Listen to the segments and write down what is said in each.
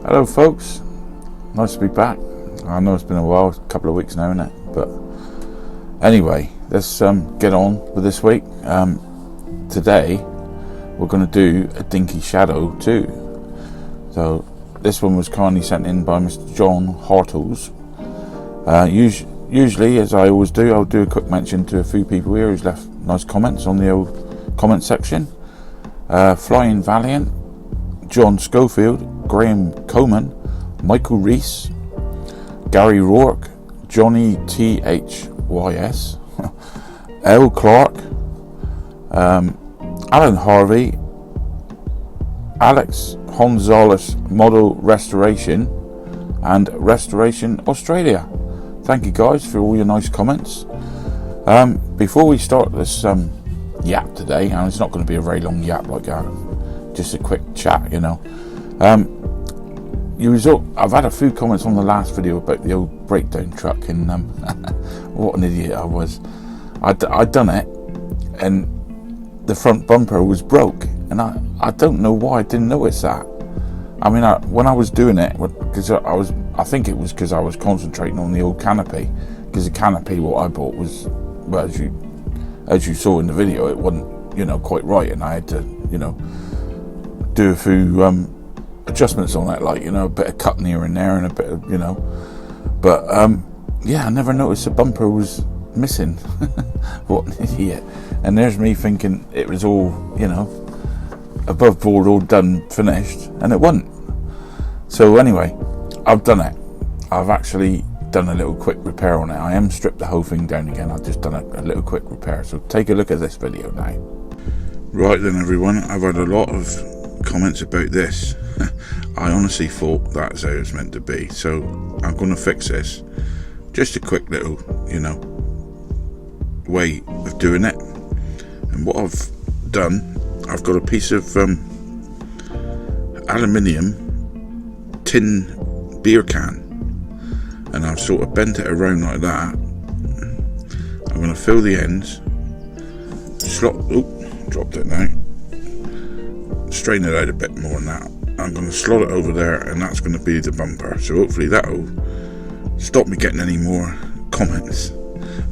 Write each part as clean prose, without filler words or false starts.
Hello folks, nice to be back. I know it's been a while, a couple of weeks now, isn't it? But anyway, let's get on with this week. Today we're going to do a Dinky Shadow too. So this one was kindly sent in by Mr. John Hartles. Usually, as I always do, I'll do a quick mention to a few people here who's left nice comments on the old comment section. Flying Valiant, John Schofield, Graham Coman, Michael Reese, Gary Rourke, Johnny THYS, L. Clark, Alan Harvey, Alex Gonzalez Model Restoration, and Restoration Australia. Thank you guys for all your nice comments. Before we start this yap today, and it's not going to be a very long yap like that, just a quick chat, you know. I've had a few comments on the last video about the old breakdown truck, and what an idiot I was. I'd done it, and the front bumper was broke, and I don't know why I didn't notice that. I mean, when I was doing it, because I think it was because I was concentrating on the old canopy, because the canopy what I bought was, well, as you saw in the video, it wasn't, quite right, and I had to, do a few adjustments on that, like, a bit of cutting here and there, and a bit of, but yeah, I never noticed the bumper was missing. What an idiot. And there's me thinking it was all, above board, all done, finished, and it wasn't. So anyway, I've done it. I've actually done a little quick repair on it. I am stripped the whole thing down again. I've just done a little quick repair, so take a look at this video now. Right then everyone, I've had a lot of comments about this. I honestly thought that's how it's meant to be, so I'm going to fix this. Just a quick little, way of doing it. And what I've done, I've got a piece of aluminium tin beer can, and I've sort of bent it around like that. I'm going to fill the ends, dropped it now, straighten it out a bit more than that. I'm going to slot it over there, and that's going to be the bumper. So hopefully that'll stop me getting any more comments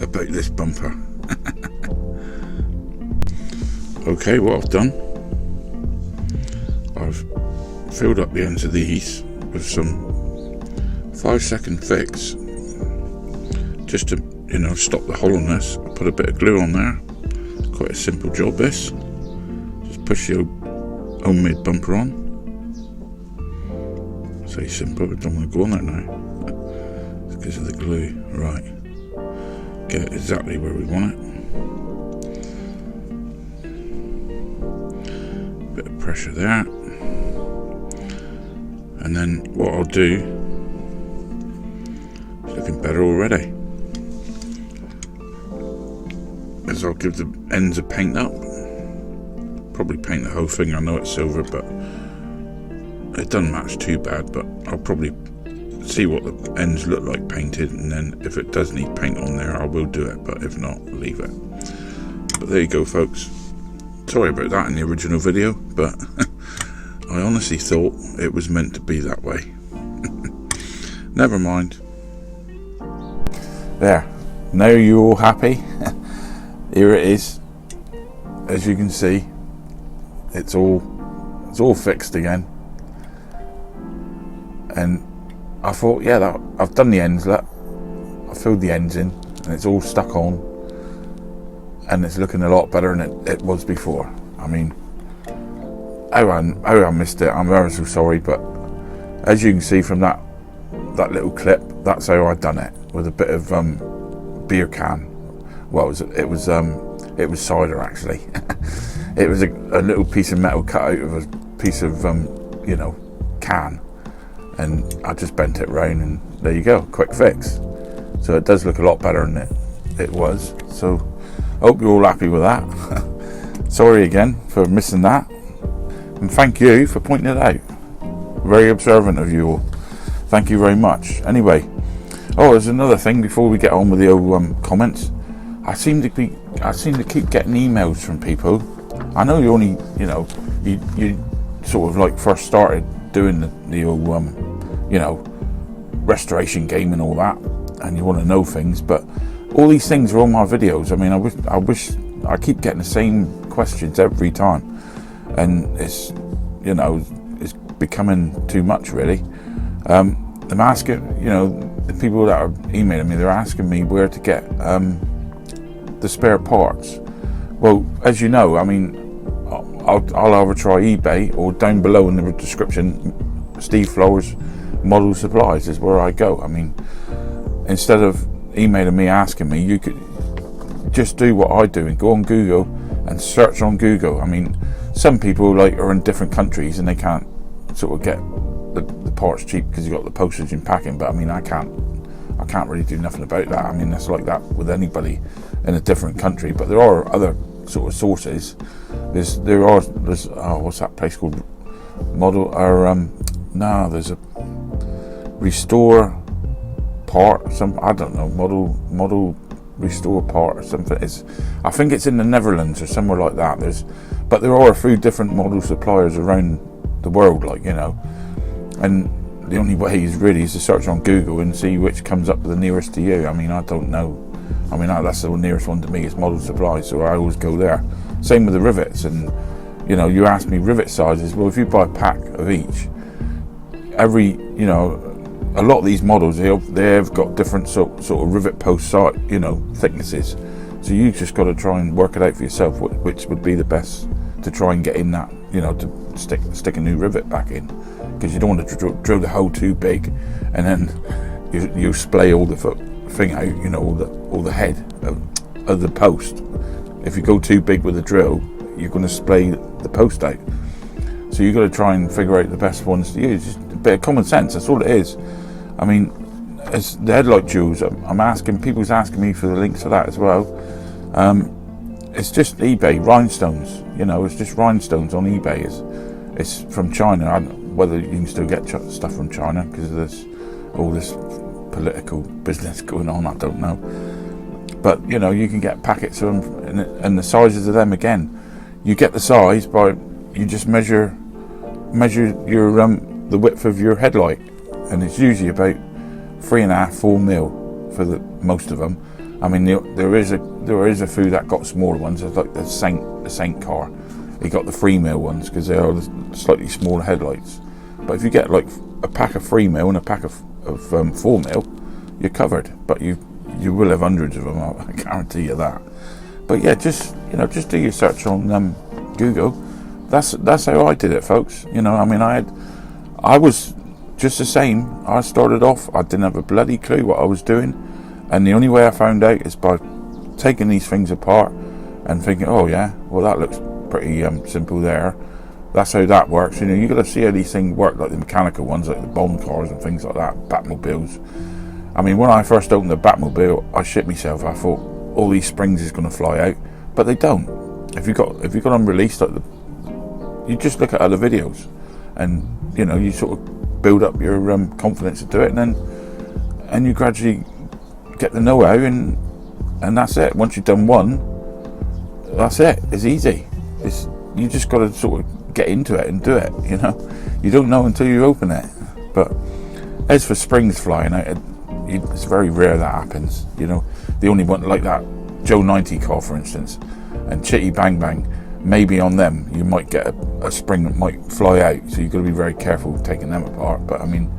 about this bumper. Okay, what I've done, I've filled up the ends of these with some 5-second fix, just to stop the hollowness. I put a bit of glue on there. Quite a simple job this. Just push the homemade bumper on. Say simple, but don't want to go on there now. It's because of the glue. Right. Get it exactly where we want it. Bit of pressure there. And then what I'll do, it's looking better already, is I'll give the ends a paint up. Probably paint the whole thing. I know it's silver, but it doesn't match too bad, but I'll probably see what the ends look like painted, and then if it does need paint on there, I will do it, but if not, leave it. But there you go folks, sorry about that in the original video, but I honestly thought it was meant to be that way. Never mind. There, now you're all happy. Here it is. As you can see, it's all fixed again. And I thought, yeah, I've done the ends, look. I filled the ends in, and it's all stuck on, and it's looking a lot better than it was before. I mean, how I missed it, I'm ever so sorry, but as you can see from that little clip, that's how I done it, with a bit of beer can. Well, it was cider actually. It was a little piece of metal cut out of a piece of can, and I just bent it round, and there you go, quick fix. So it does look a lot better than it was. So I hope you're all happy with that. Sorry again for missing that, and thank you for pointing it out. Very observant of you all. Thank you very much. Anyway, there's another thing before we get on with the old comments. I seem to keep getting emails from people. I know you only, you sort of like first started doing the old, you know, restoration game and all that, and you want to know things, but all these things are on my videos. I mean, I wish I keep getting the same questions every time, and it's, you know, it's becoming too much really. I'm asking, you know, the people that are emailing me, they're asking me where to get the spare parts. Well, as you know, I mean, I'll either try eBay, or down below in the description, Steve Flowers Model Supplies is where I go. I mean, instead of emailing me asking me, you could just do what I do and go on Google and search on Google. I mean, some people like are in different countries and they can't sort of get the parts cheap because you've got the postage and packing, but I mean, I can't really do nothing about that. I mean, that's like that with anybody in a different country, but there are other sort of sources. There's what's that place called? Model, or no, there's a Restore Part, I don't know, model Restore Part or something. I think it's in the Netherlands or somewhere like that. But there are a few different model suppliers around the world, like, you know, and the only way is to search on Google and see which comes up the nearest to you. I mean, I don't know. I mean, that's the nearest one to me is Model Supply, so I always go there. Same with the rivets, and you know, you ask me rivet sizes. Well, if you buy a pack of each, you know, a lot of these models, they've got different sort of rivet post size, you know, thicknesses. So you just got to try and work it out for yourself, which would be the best to try and get in that, you know, to stick a new rivet back in, because you don't want to drill the hole too big, and then you splay all the thing out, you know, all the head of the post. If you go too big with the drill, you're going to splay the post out. So you've got to try and figure out the best ones to use. Just a bit of common sense, that's all it is. I mean, as the headlight jewels, people's asking me for the links to that as well. It's just eBay, rhinestones, you know, it's just rhinestones on eBay. It's from China. I don't know whether you can still get stuff from China because of all this political business going on, I don't know. But, you know, you can get packets of them, and the sizes of them, again, you get the size by, you just measure your the width of your headlight, and it's usually about 3.5, 4 mil for most of them. I mean, there is a few that got smaller ones. It's like the Saint car. He got the 3 mil ones because they are slightly smaller headlights. But if you get like a pack of 3 mil and a pack of 4 mil, you're covered. But you will have hundreds of them. I guarantee you that. But yeah, just do your search on Google. That's how I did it, folks. You know, I mean, I was just the same. I started off, I didn't have a bloody clue what I was doing, and the only way I found out is by taking these things apart and thinking, oh yeah, well that looks pretty simple there. That's how that works. You know, you got to see how these things work, like the mechanical ones, like the Bond cars and things like that, Batmobiles. I mean, when I first opened the Batmobile, I shit myself. I thought all these springs is going to fly out, but they don't. If you got them released, like you just look at other videos, and you know, you sort of build up your confidence to do it, and you gradually get the know-how, and that's it. Once you've done one, that's it. It's easy. You just got to sort of get into it and do it. You know, you don't know until you open it. But as for springs flying out, it's very rare that happens. You know, the only one like that Joe 90 car, for instance, and Chitty Bang Bang, maybe on them you might get a spring that might fly out, so you've got to be very careful taking them apart. But I mean,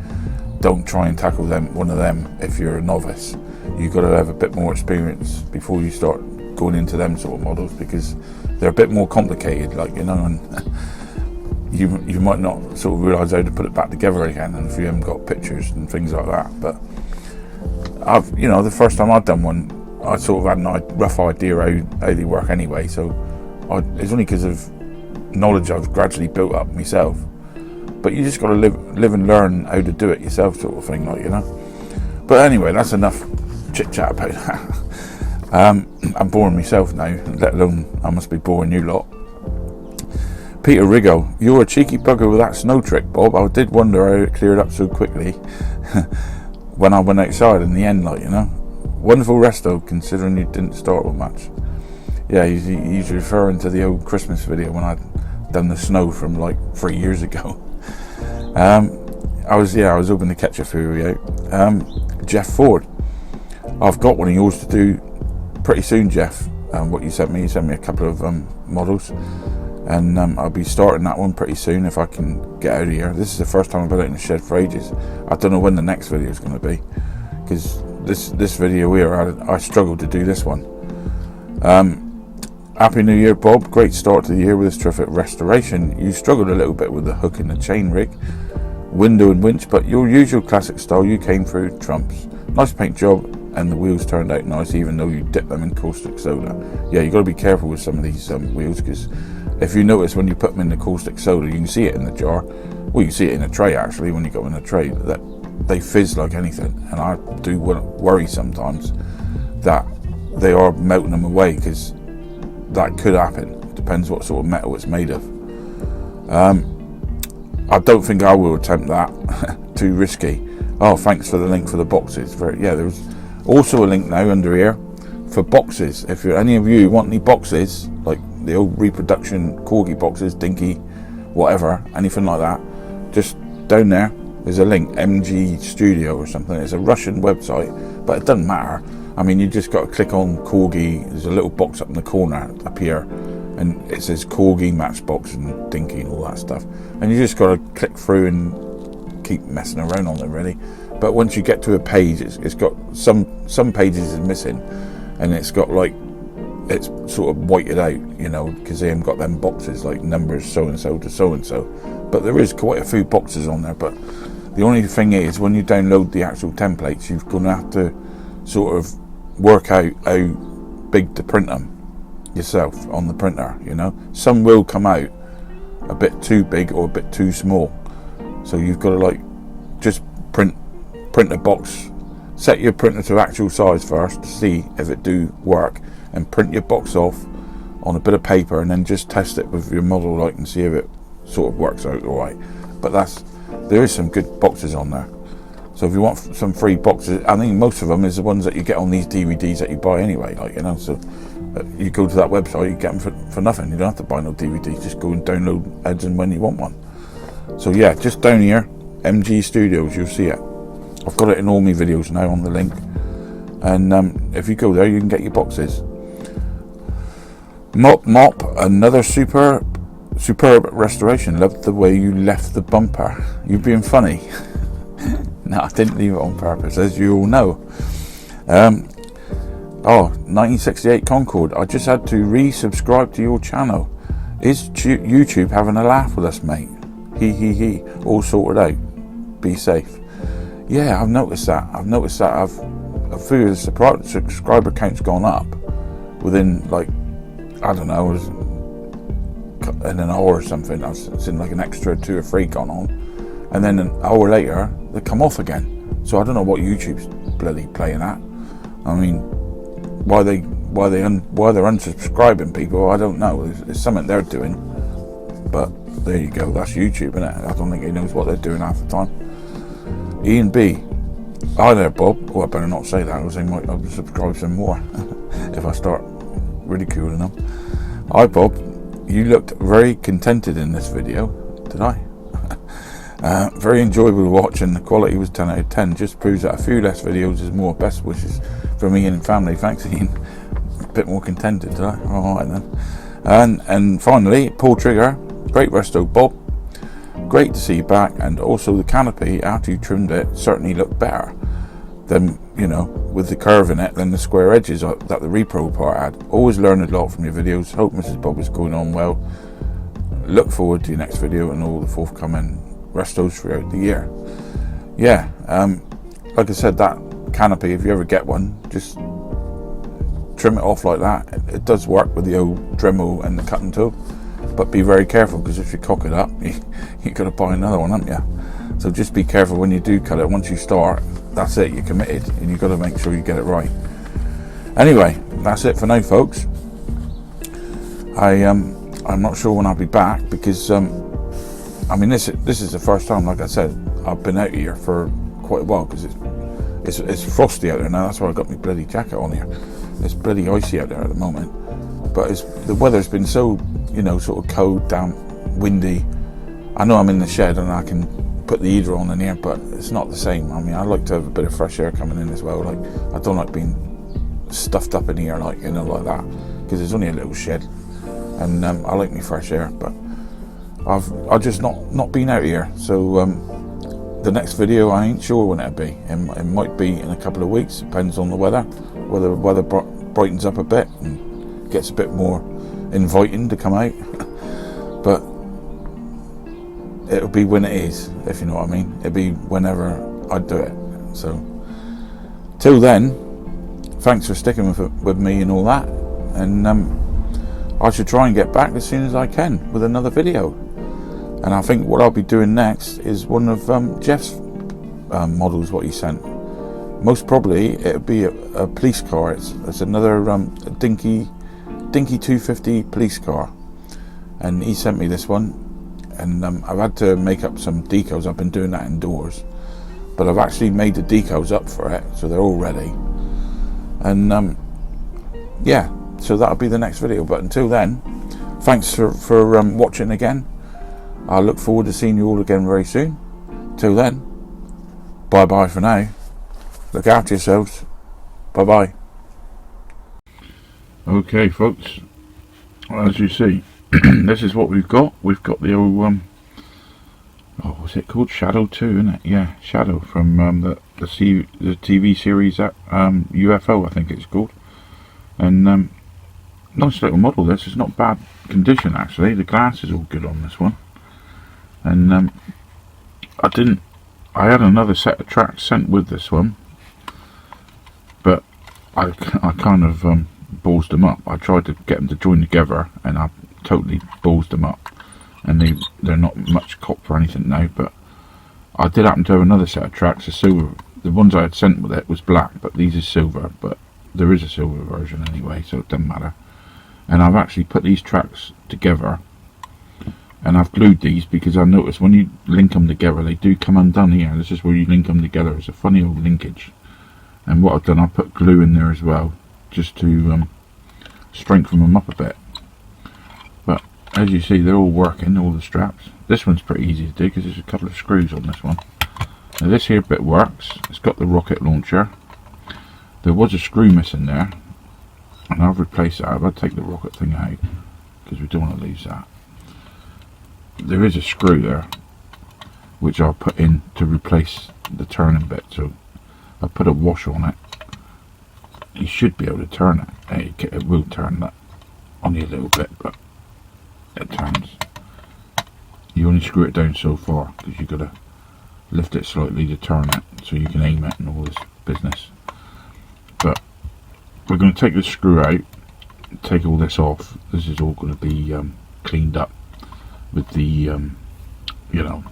don't try and tackle one of them if you're a novice. You've got to have a bit more experience before you start going into them sort of models, because they're a bit more complicated, like, you know, and you might not sort of realise how to put it back together again, and if you haven't got pictures and things like that. But the first time I'd done one, I sort of had a rough idea how they work anyway, so it's only because of knowledge I've gradually built up myself. But you just got to live and learn how to do it yourself, sort of thing, like, you know. But anyway, that's enough chit chat about that. I'm boring myself now, let alone I must be boring you lot. Peter Riggo, you're a cheeky bugger with that snow trick, Bob. I did wonder how it cleared up so quickly when I went outside in the end, like, you know. Wonderful resto, considering you didn't start with much. Yeah, he's referring to the old Christmas video when I'd done the snow from like 3 years ago. I was hoping to catch a few out. Jeff Ford, I've got one of yours to do pretty soon, Jeff. What you sent me a couple of models, and I'll be starting that one pretty soon if I can get out of here. This is the first time I've been out in the shed for ages. I don't know when the next video is going to be, because this video here, I struggled to do this one. Happy New Year, Bob. Great start to the year with this terrific restoration. You struggled a little bit with the hook and the chain rig, window and winch, but your usual classic style, you came through trumps. Nice paint job, and the wheels turned out nice even though you dipped them in caustic soda. Yeah, you got to be careful with some of these wheels, because if you notice when you put them in the caustic soda, you can see it in the jar. Well, you can see it in a tray actually when you go in a tray, that they fizz like anything, and I do worry sometimes that they are melting them away, because that could happen. It depends what sort of metal it's made of. I don't think I will attempt that. Too risky. Oh, thanks for the link for the boxes. There's also a link now under here for boxes. If any of you want any boxes, like the old reproduction corgi boxes, Dinky, whatever, anything like that, just down there there's a link, MG Studio or something. It's a Russian website, but it doesn't matter. I mean, you just got to click on corgi. There's a little box up in the corner up here, and it says corgi, matchbox and Dinky and all that stuff, and you just got to click through and keep messing around on it really. But once you get to a page, it's got some pages is missing, and it's got like, it's sort of whited out, you know, because they haven't got them boxes like numbers so and so to so and so. But there is quite a few boxes on there. But the only thing is, when you download the actual templates, you're going to have to sort of work out how big to print them yourself on the printer, you know. Some will come out a bit too big or a bit too small, so you've got to like just print a box, set your printer to actual size first to see if it do work, and print your box off on a bit of paper, and then just test it with your model light and see if it sort of works out all right. But there is some good boxes on there. So if you want some free boxes, I think most of them is the ones that you get on these DVDs that you buy anyway, like, you know. So you go to that website, you get them for nothing. You don't have to buy no DVDs, just go and download as and when you want one. So yeah, just down here, MG Studios, you'll see it. I've got it in all my videos now on the link, and if you go there, you can get your boxes. Mop, another superb restoration. Loved the way you left the bumper. You being funny. No, I didn't leave it on purpose, as you all know. 1968 Concorde. I just had to resubscribe to your channel. Is YouTube having a laugh with us, mate? He. All sorted out. Be safe. Yeah, I've noticed that. I feel the subscriber count's gone up within, like, I don't know, in an hour or something. I've seen like an extra 2 or 3 gone on, and then an hour later they come off again. So I don't know what YouTube's bloody playing at. I mean, why they're unsubscribing people, I don't know. It's something they're doing. But there you go. That's YouTube, isn't it? I don't think he knows what they're doing half the time. Ian B. Hi there, Bob. Oh, I better not say that, because they might unsubscribe some more if I start ridiculing them. Hi, Bob. You looked very contented in this video. Did I? Very enjoyable to watch, and the quality was 10 out of 10. Just proves that a few less videos is more. Best wishes from Ian and family. Thanks, Ian. A bit more contented, did I? Alright then. And finally, Paul Trigger. Great resto, Bob. Great to see you back, and also the canopy, after you trimmed it, certainly looked better than, you know, with the curve in it, than the square edges that the repro part had. Always learn a lot from your videos. Hope Mrs. Bob is going on well. Look forward to your next video and all the forthcoming restos throughout the year. Yeah, like I said, that canopy, if you ever get one, just trim it off like that. It does work with the old Dremel and the cutting tool, but be very careful, because if you cock it up, you got to buy another one, haven't you? So just be careful when you do cut it. Once you start, that's it, you're committed, and you've got to make sure you get it right. Anyway, that's it for now, folks. I'm not sure when I'll be back, because I mean, this is the first time, like I said, I've been out here for quite a while, because it's frosty out there now. That's why I got my bloody jacket on here. It's bloody icy out there at the moment, but the weather's been so, you know, sort of cold, damp, windy. I know I'm in the shed and I can put the heater on in here, but it's not the same. I mean, I like to have a bit of fresh air coming in as well. Like, I don't like being stuffed up in here, like, you know, like that, because it's only a little shed, and I like me fresh air. But I've just not been out here, so the next video I ain't sure when it'll be. It might be in a couple of weeks, depends on the weather, whether the weather brightens up a bit and gets a bit more inviting to come out. But it'll be when it is, if you know what I mean. It'll be whenever I do it. So till then, thanks for sticking with me and all that, and I should try and get back as soon as I can with another video. And I think what I'll be doing next is one of Jeff's models, what he sent. Most probably it'll be a police car. It's another Dinky 250 police car, and he sent me this one. And I've had to make up some decals. I've been doing that indoors, but I've actually made the decals up for it, so they're all ready. And yeah, so that'll be the next video. But until then, thanks for watching again. I look forward to seeing you all again very soon. Till then, bye bye for now. Look after yourselves. Bye bye. Okay, folks, as you see, this is what we've got. We've got the old what's it called? Shadow 2, isn't it? Yeah, Shadow from the TV series that U.F.O. I think it's called. And nice little model. This is not bad condition actually. The glass is all good on this one. And I had another set of tracks sent with this one, but I kind of ballsed them up. I tried to get them to join together, and I totally balls them up, and they're not much cop or anything now. But I did happen to have another set of tracks, a silver. The ones I had sent with it was black, but these is silver. But there is a silver version anyway, so it doesn't matter. And I've actually put these tracks together, and I've glued these because I noticed when you link them together, they do come undone here. This is where you link them together. It's a funny old linkage. And what I've done, I put glue in there as well, just to strengthen them up a bit. But as you see, they're all working, all the straps. This one's pretty easy to do because there's a couple of screws on this one. Now this here bit works. It's got the rocket launcher. There was a screw missing there, and I've replaced that. I'll take the rocket thing out because we don't want to lose that. There is a screw there which I'll put in to replace the turning bit, so I put a wash on it. You should be able to turn it. It will turn that only a little bit, but it turns. You only screw it down so far because you've got to lift it slightly to turn it so you can aim it and all this business. But we're going to take this screw out, take all this off. This is all going to be cleaned up with the you know,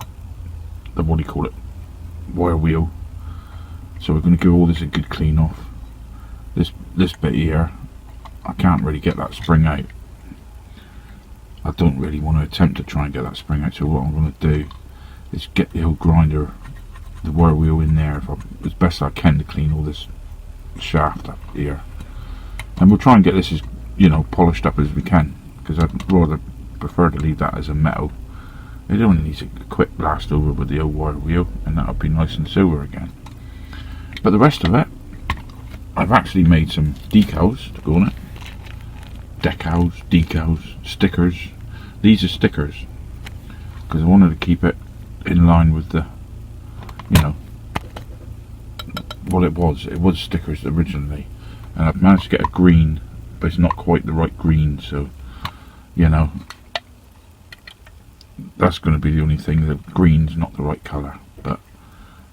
the, what do you call it, wire wheel. So we're going to give all this a good clean off. This bit here, I can't really get that spring out. I don't really want to attempt to try and get that spring out, so what I'm going to do is get the old grinder, the wire wheel in there as best I can to clean all this shaft up here. And we'll try and get this as, you know, polished up as we can, because I'd rather prefer to leave that as a metal. It only needs a quick blast over with the old wire wheel, and that'll be nice and silver again. But the rest of it, I've actually made some decals to go on it. Decals, decals, stickers. These are stickers because I wanted to keep it in line with the, you know, what it was. It was stickers originally, and I've managed to get a green, but it's not quite the right green, so, you know, that's going to be the only thing. The green's not the right colour. But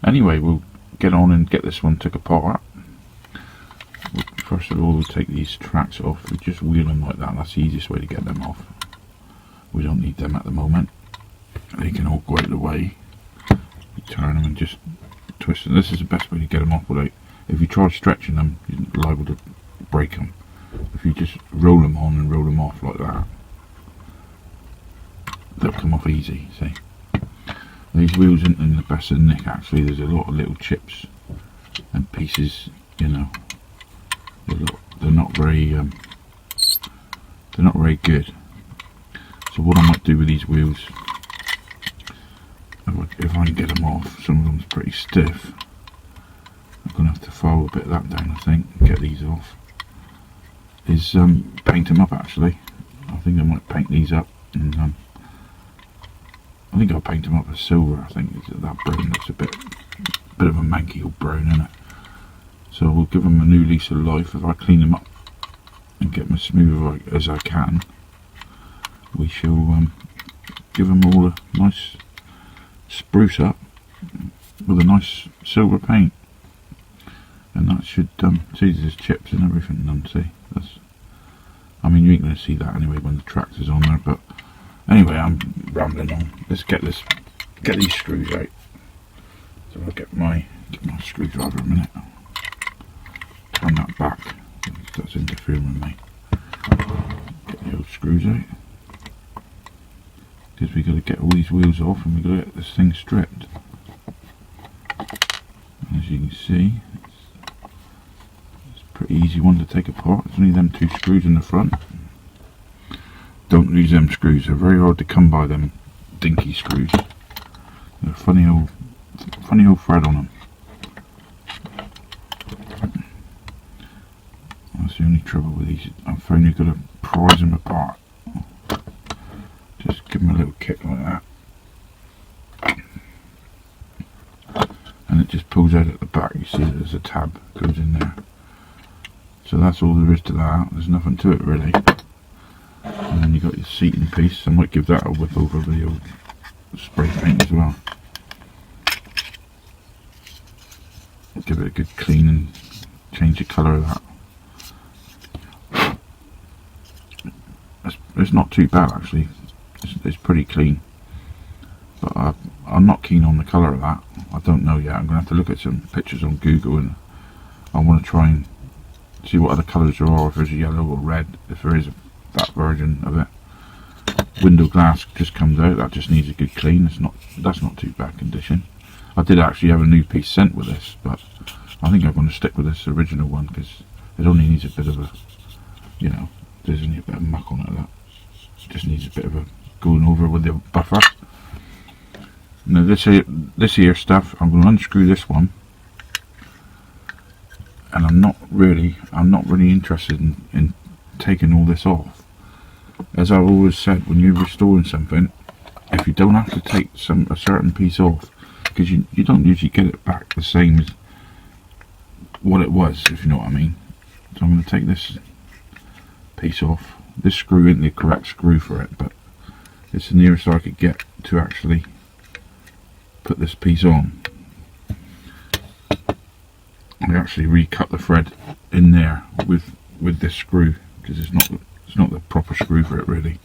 anyway, we'll get on and get this one took apart. First of all, we'll take these tracks off. We just wheel them like that. That's the easiest way to get them off. We don't need them at the moment. They can all go out of the way. You turn them and just twist them. This is the best way to get them off without, if you try stretching them, you're liable to break them. If you just roll them on and roll them off like that, they'll come off easy, see. These wheels aren't in the best of the nick actually. There's a lot of little chips and pieces, you know. They're not very good. So what I might do with these wheels if I can get them off. Some of them's pretty stiff. I'm going to have to file a bit of that down, I think, and get these off. Is paint them up actually. I think I might paint these up, and I think I'll paint them up as silver. I think that brown looks a bit of a manky old brown, isn't it? So we'll give them a new lease of life. If I clean them up and get them as smooth as I can, we shall give them all a nice spruce up with a nice silver paint. And that should see, there's chips and everything done. See, I mean, you ain't going to see that anyway when the tractor's on there. But anyway, I'm rambling on. Let's get these screws out. So I'll get my screwdriver a minute. Turn that back. That's interfering with me. Get the old screws out. Because we got to get all these wheels off, and we got to get this thing stripped. And as you can see, pretty easy one to take apart. There's only them 2 screws in the front. Don't lose them screws, they're very hard to come by, them Dinky screws. They're funny old thread on them. That's the only trouble with these. I've found you've got to prise them apart. Just give them a little kick like that, and it just pulls out at the back. You see there's a tab goes in there. So that's all there is to that. There's nothing to it really. And then you got your seating piece. I might give that a whip over with the old spray paint as well. Give it a good clean and change the colour of that. It's not too bad actually. It's pretty clean. But I'm not keen on the colour of that. I don't know yet. I'm going to have to look at some pictures on Google, and I want to try and see what other colours there are, if there's a yellow or red, if there is that version of it. Window glass just comes out, that just needs a good clean. That's not too bad condition. I did actually have a new piece sent with this, but I think I'm going to stick with this original one because it only needs a bit of a, you know, there's only a bit of muck on it. That just needs a bit of a going over with the buffer. Now this here stuff, I'm going to unscrew this one. And I'm not really interested in taking all this off. As I've always said, when you're restoring something, if you don't have to take a certain piece off, because you don't usually get it back the same as what it was, if you know what I mean. So I'm going to take this piece off. This screw isn't the correct screw for it, but it's the nearest I could get to actually put this piece on. I actually recut the thread in there with this screw because it's not the proper screw for it really,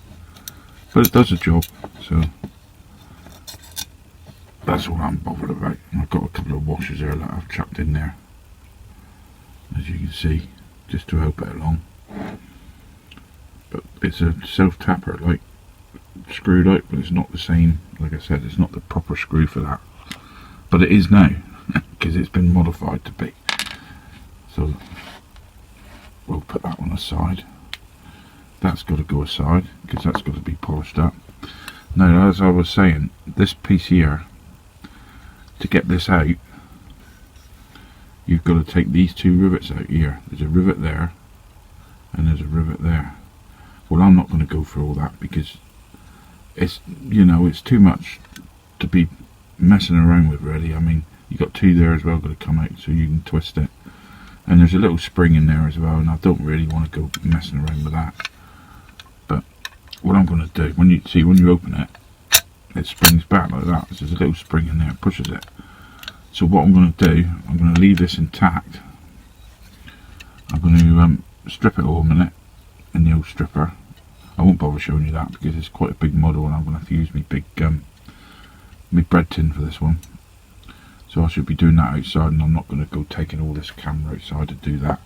but it does the job. So that's all I'm bothered about. And I've got a couple of washers there that I've chucked in there, as you can see, just to help it along. But it's a self tapper, like screwed out, but it's not the same. Like I said, it's not the proper screw for that, but it is now because it's been modified to be. So we'll put that one aside. That's got to go aside because that's got to be polished up. Now, as I was saying, this piece here, to get this out, you've got to take these 2 rivets out here. There's a rivet there and there's a rivet there. Well, I'm not going to go through all that because it's, you know, it's too much to be messing around with really. I mean, you got 2 there as well, got to come out so you can twist it. And there's a little spring in there as well, and I don't really want to go messing around with that. But what I'm going to do, when you open it, it springs back like that. There's a little spring in there, it pushes it. So what I'm going to do, I'm going to leave this intact. I'm going to strip it all a minute in the old stripper. I won't bother showing you that because it's quite a big model, and I'm going to have to use my big my bread tin for this one. So I should be doing that outside, and I'm not going to go taking all this camera outside to do that.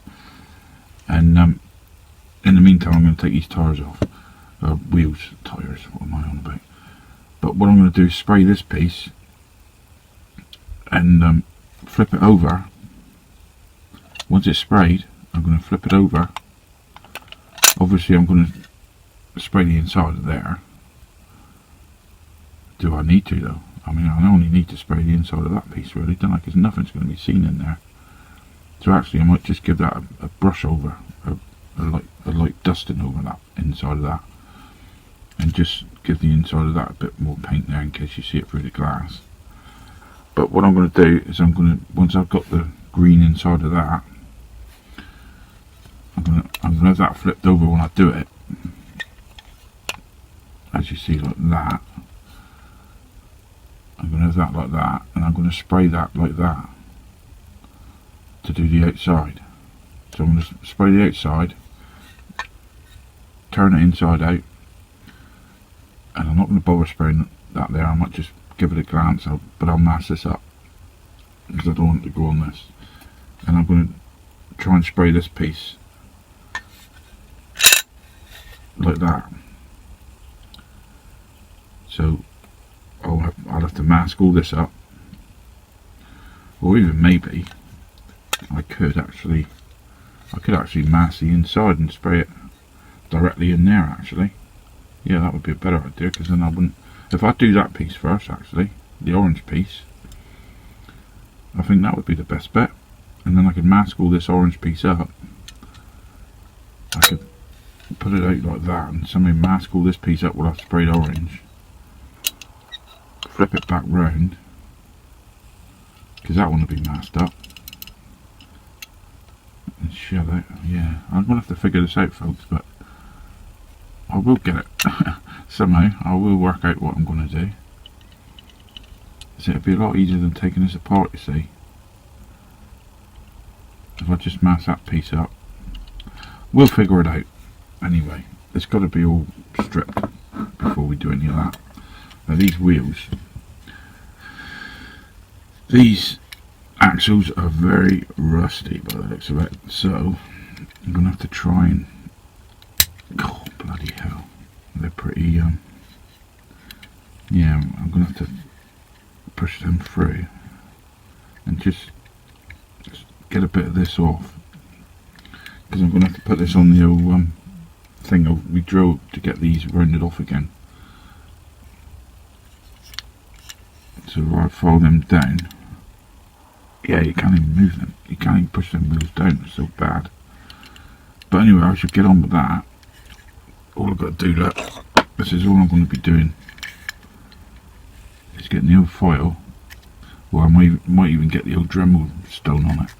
And in the meantime, I'm going to take these tyres off. Wheels, tyres, what am I on about? But what I'm going to do is spray this piece and flip it over. Once it's sprayed, I'm going to flip it over. Obviously I'm going to spray the inside of there. Do I need to though? I mean, I only need to spray the inside of that piece really, don't I? Because nothing's going to be seen in there. So actually I might just give that a brush over, a light dusting over that inside of that, and just give the inside of that a bit more paint there in case you see it through the glass. But what I'm going to do is once I've got the green inside of that, I'm going to have that flipped over when I do it, as you see, like that. I'm going to have that like that, and I'm going to spray that like that to do the outside. So I'm going to spray the outside, turn it inside out, and I'm not going to bother spraying that there. I might just give it a glance, but I'll mask this up because I don't want it to go on this. And I'm going to try and spray this piece like that. So I'll have to mask all this up, or even maybe I could actually mask the inside and spray it directly in there. Actually, yeah, that would be a better idea, because then I wouldn't. If I do that piece first, actually, the orange piece, I think that would be the best bet, and then I could mask all this orange piece up. I could put it out like that, and somehow mask all this piece up while I've sprayed orange. Flip it back round, because that one will be masked up. And shadow, yeah, I'm going to have to figure this out, folks, but I will get it. Somehow, I will work out what I'm going to do. So it'll be a lot easier than taking this apart, you see. If I just mask that piece up. We'll figure it out. Anyway, it's got to be all stripped before we do any of that. Now these wheels, these axles are very rusty by the looks of it, so I'm going to have to try and, oh bloody hell, they're pretty, yeah, I'm going to have to push them through and just get a bit of this off, because I'm going to have to put this on the old thing we drilled to get these rounded off again. So if I fold them down, yeah, you can't even move them, you can't even push them wheels down, it's so bad. But anyway, I should get on with that. All I've got to do, this is all I'm going to be doing, is getting the old foil, or I might even get the old Dremel stone on it.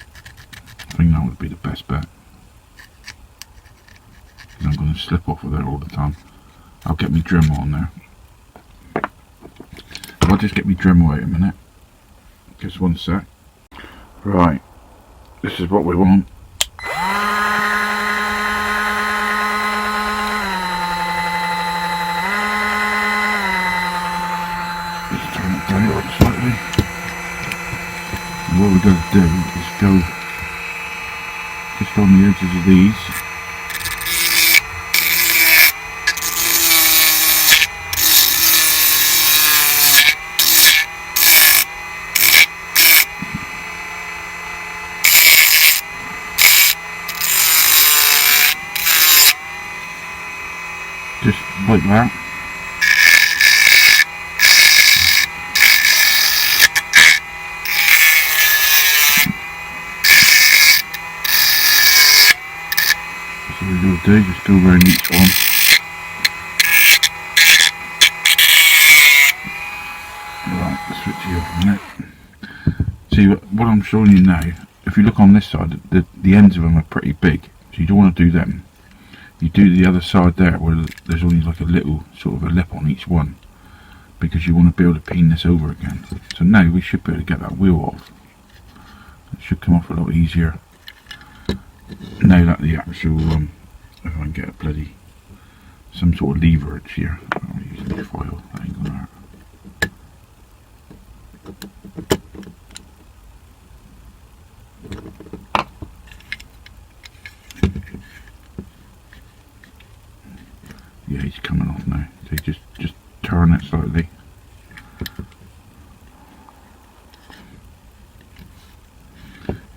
I think that would be the best bet. I'm going to slip off of there all the time. I'll get my Dremel on there. I'll just get my Dremel out a minute. Just one sec. Right, this is what we want. Just turn it down slightly. And what we're going to do is go just on the edges of these. Just like that. So we're going to do, just go around each one. Right, let's switch you off a minute. See what I'm showing you now, if you look on this side, the ends of them are pretty big, so you don't want to do them. You do the other side there where there's only like a little sort of a lip on each one, because you want to be able to paint this over again. So now we should be able to get that wheel off. It should come off a lot easier now that the actual, if I can get a bloody, some sort of leverage here. I'll use the foil, that ain't gonna hurt. Yeah, he's coming off now. So just turn it slightly.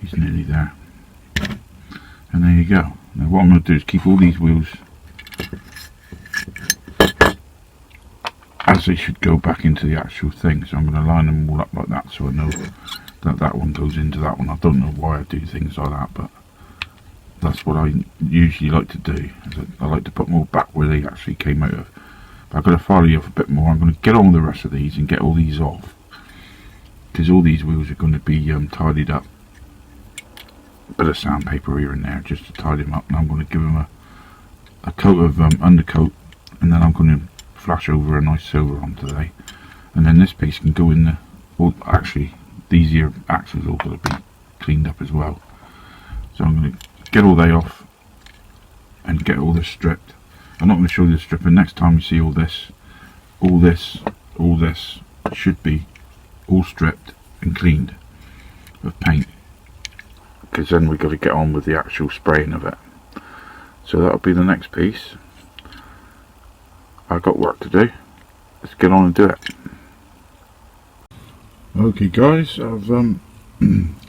He's nearly there. And there you go. Now what I'm going to do is keep all these wheels as as they should go back into the actual thing. So I'm going to line them all up like that, so I know that that one goes into that one. I don't know why I do things like that, but that's what I usually like to do. I like to put them all back where they actually came out of. But I've got to follow you up a bit more. I'm going to get on with the rest of these and get all these off, because all these wheels are going to be tidied up. A bit of sandpaper here and there just to tidy them up, and I'm going to give them a coat of undercoat, and then I'm going to flash over a nice silver on today, and then this piece can go in the, well, actually these here axles all got to be cleaned up as well. So I'm going to get all they off and get all this stripped. I'm not going to show you the stripping. Next time you see all this should be all stripped and cleaned of paint, because then we've got to get on with the actual spraying of it. So that'll be the next piece. I've got work to do. Let's get on and do it. Okay guys, I've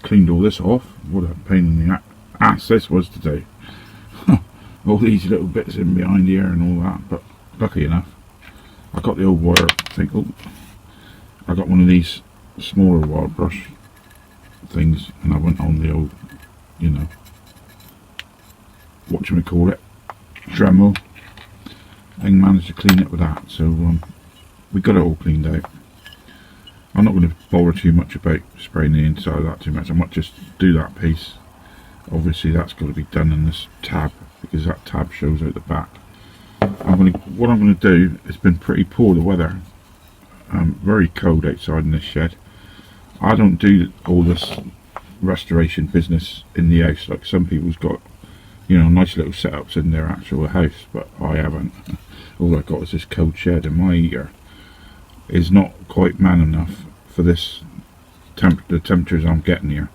cleaned all this off. What a pain in the ass this was today. All these little bits in behind here and all that, but lucky enough I got the old wire thing. Oh, I got one of these smaller wire brush things, and I went on the old, you know, what should we call it, Dremel thing, managed to clean it with that. So we got it all cleaned out. I'm not going to bother too much about spraying the inside of that too much. I might just do that piece. Obviously that's got to be done in this tab, because that tab shows out the back. What I'm going to do, it's been pretty poor the weather, very cold outside in this shed. I don't do all this restoration business in the house like some people's got, you know, nice little setups in their actual house, but I haven't. All I've got is this cold shed, and my heater is not quite man enough for this the temperatures I'm getting here.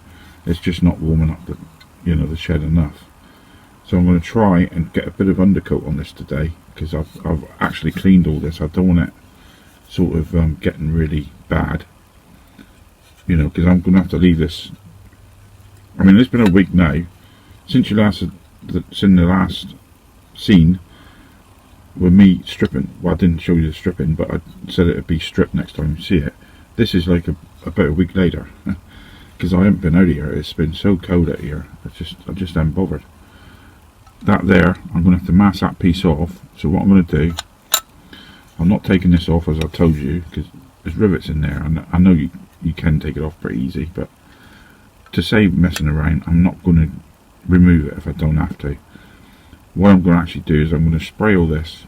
It's just not warming up the, you know, the shed enough. So I'm going to try and get a bit of undercoat on this today, because I've actually cleaned all this. I don't want it sort of getting really bad, you know, because I'm going to have to leave this. I mean, it's been a week now since you last seen the last scene with me stripping. Well, I didn't show you the stripping, but I said it'd be stripped next time you see it. This is like about a week later, because I haven't been out here. It's been so cold out here. I just haven't bothered. That there, I'm going to have to mask that piece off. So what I'm going to do, I'm not taking this off as I told you, because there's rivets in there, and I know you can take it off pretty easy, but to save messing around, I'm not going to remove it if I don't have to. What I'm going to actually do is I'm going to spray all this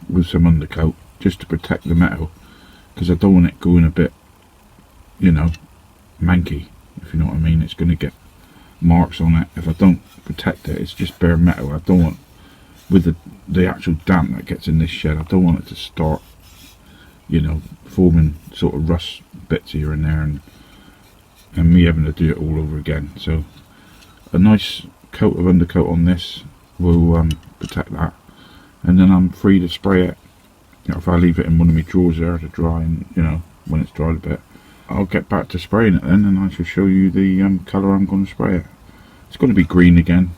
with some undercoat just to protect the metal, because I don't want it going a bit, you know, manky, if you know what I mean. It's going to get marks on it if I don't protect it. It's just bare metal. I don't want, with the actual damp that gets in this shed, I don't want it to start, you know, forming sort of rust bits here and there, and me having to do it all over again. So a nice coat of undercoat on this will protect that, and then I'm free to spray it. You know, if I leave it in one of my drawers there to dry, and you know, when it's dried a bit, I'll get back to spraying it then, and I shall show you the colour I'm going to spray it. It's going to be green again,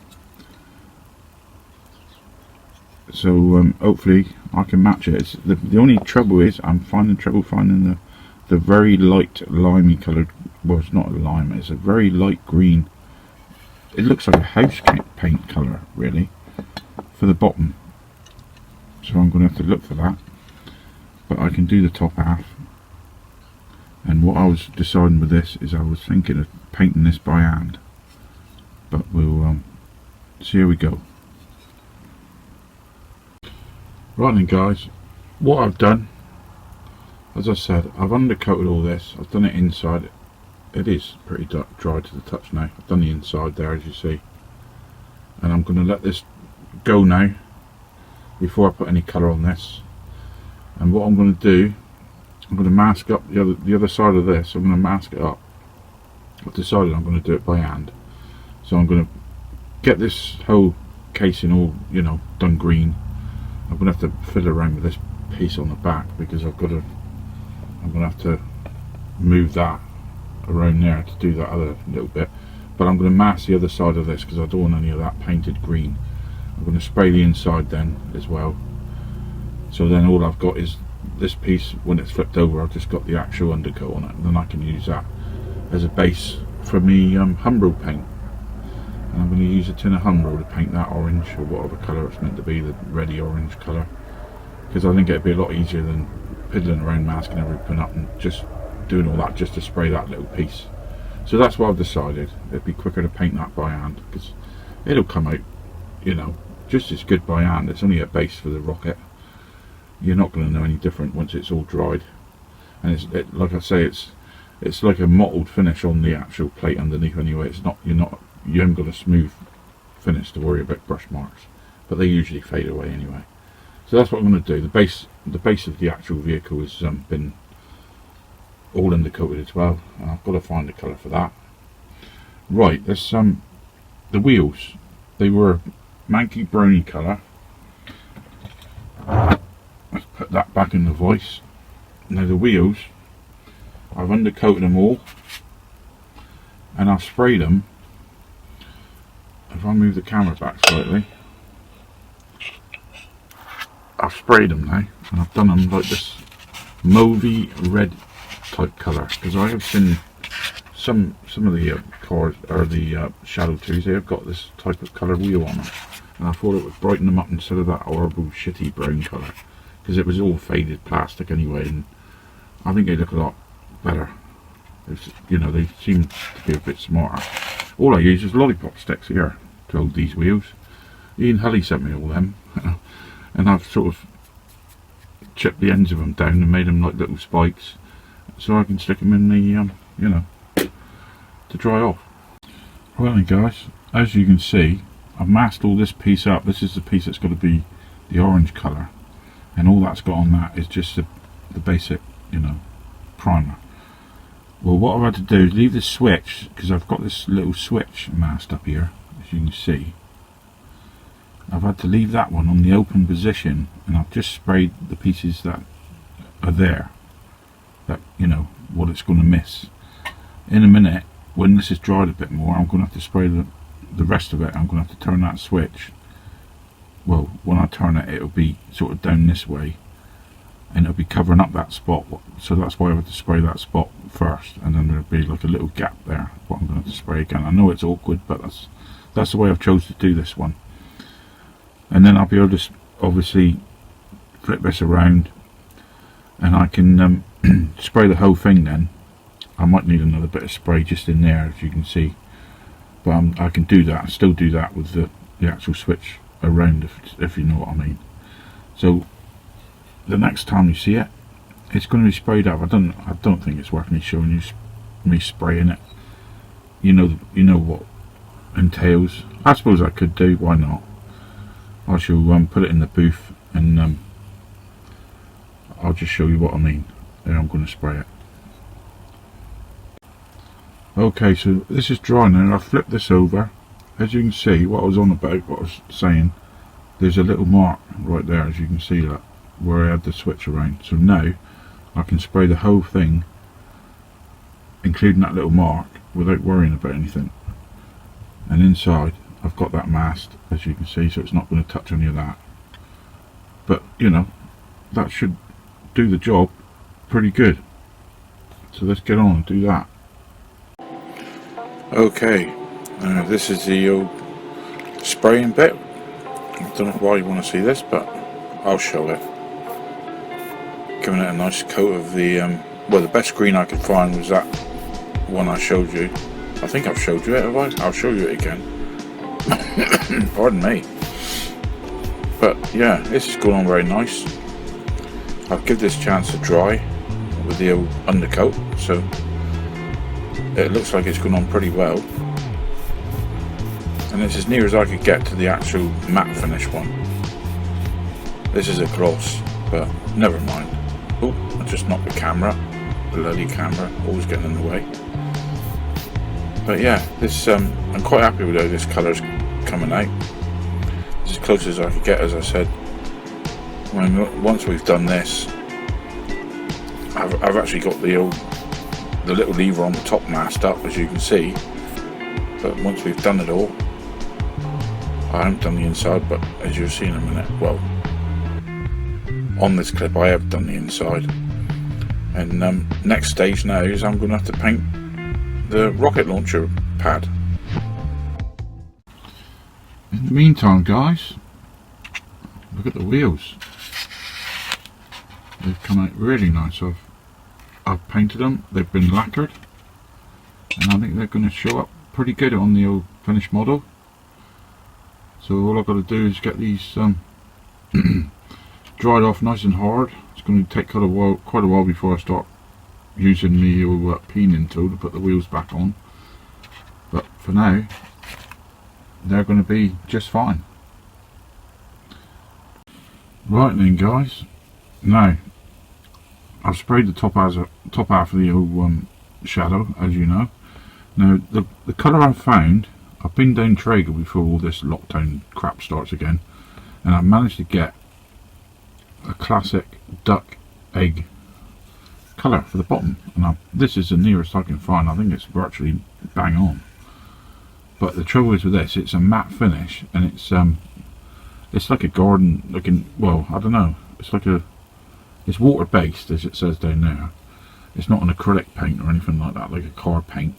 so hopefully I can match it. It's the only trouble is I'm finding trouble finding the very light limey coloured, well, it's not a lime, it's a very light green. It looks like a house paint colour really for the bottom, so I'm going to have to look for that, but I can do the top half. And what I was deciding with this is I was thinking of painting this by hand, but we'll see how we go. Right then guys, what I've done, as I said, I've undercoated all this. I've done it inside. It is pretty dry to the touch now. I've done the inside there, as you see, and I'm going to let this go now before I put any colour on this. And what I'm going to do, I'm going to mask up the other side of this. I'm going to mask it up. I've decided I'm going to do it by hand. So I'm going to get this whole casing all, you know, done green. I'm going to have to fiddle around with this piece on the back, because I'm going to have to move that around there to do that other little bit. But I'm going to mask the other side of this, because I don't want any of that painted green. I'm going to spray the inside then as well, so then all I've got is this piece, when it's flipped over, I've just got the actual undercoat on it, and then I can use that as a base for me Umbro paint. And I'm going to use a tin of Umbro to paint that orange, or whatever colour it's meant to be, the reddy orange colour, because I think it'd be a lot easier than piddling around masking everything up and just doing all that just to spray that little piece. So that's what I've decided. It'd be quicker to paint that by hand, because it'll come out, you know, just as good by hand. It's only a base for the rocket. You're not going to know any different once it's all dried. And like I say, it's like a mottled finish on the actual plate underneath anyway. It's not, you haven't got a smooth finish to worry about brush marks, but they usually fade away anyway. So that's what I'm going to do. The base of the actual vehicle has been all undercoated as well, and I've got to find the colour for that. Right, there's the wheels. They were manky browny colour. Let's put that back in the voice. Now the wheels, I've undercoated them all, and I've sprayed them. If I move the camera back slightly, I've sprayed them now, and I've done them like this mauvey red type colour, because I have seen some of the cars, or the Shadow 2s, they have got this type of colour wheel on them, and I thought it would brighten them up instead of that horrible shitty brown colour, because it was all faded plastic anyway, and I think they look a lot better. You know, they seem to be a bit smarter. All I use is lollipop sticks here to hold these wheels. Ian Hully sent me all them, and I've sort of chipped the ends of them down and made them like little spikes, so I can stick them in the, you know, to dry off. Well then guys, as you can see, I've masked all this piece up. This is the piece that's got to be the orange colour, and all that's got on that is just the basic, you know, primer. Well, what I've had to do is leave this switch, because I've got this little switch masked up here, as you can see. I've had to leave that one on the open position, and I've just sprayed the pieces that are there, that, you know, what it's going to miss. In a minute, when this is dried a bit more, I'm going to have to spray the rest of it. I'm going to have to turn that switch. Well, when I turn it, it'll be sort of down this way, and it'll be covering up that spot, so that's why I have to spray that spot first, and then there'll be like a little gap there, what I'm going to have to spray again. I know it's awkward, but that's the way I've chose to do this one. And then I'll be able to obviously flip this around, and I can spray the whole thing then. I might need another bit of spray just in there, as you can see, but I can do that, still do that with the actual switch around, if you know what I mean. So the next time you see it, it's going to be sprayed up. I don't think it's worth me showing you me spraying it. You know what entails. I suppose I could do, why not? I shall put it in the booth, and I'll just show you what I mean. Then I'm going to spray it. Okay, so this is dry now. I've flipped this over. As you can see, what I was on about, what I was saying, there's a little mark right there, as you can see that, where I had the switch around. So now I can spray the whole thing, including that little mark, without worrying about anything. And inside I've got that masked, as you can see, so it's not going to touch any of that. But you know, that should do the job pretty good. So let's get on and do that. Okay, this is the old spraying bit. I don't know why you want to see this, but I'll show it. Giving it a nice coat of the, well, the best green I could find was that one I showed you. I think I've showed you it, have I? I'll show you it again. Pardon me. But yeah, this is going on very nice. I'll give this a chance to dry with the old undercoat, so it looks like it's going on pretty well. And it's as near as I could get to the actual matte finish one. This is a gloss, but never mind. Oh, I just knocked the camera. Bloody camera, always getting in the way. But yeah, this I'm quite happy with how this colour's coming out. It's as close as I could get, as I said. Once we've done this, I've actually got the little lever on the top masked up, as you can see. But once we've done it all, I haven't done the inside, but as you'll see in a minute, well, on this clip I have done the inside. And next stage now is I'm going to have to paint the rocket launcher pad. In the meantime, guys, look at the wheels. They've come out really nice. I've painted them, they've been lacquered, and I think they're going to show up pretty good on the old finished model. So all I've got to do is get these dried off nice and hard. It's going to take quite a while before I start using the old peening tool to put the wheels back on. But for now, they're going to be just fine. Right then, guys. Now, I've sprayed the top half of the U.F.O.Shado, as you know. Now, the colour I've found, I've been down Traeger before all this lockdown crap starts again, and I've managed to get a classic duck egg colour for the bottom. And this is the nearest I can find. I think it's virtually bang on. But the trouble is with this, it's a matte finish, and it's like a garden looking, well, I don't know, it's water based, as it says down there. It's not an acrylic paint or anything like that, like a car paint,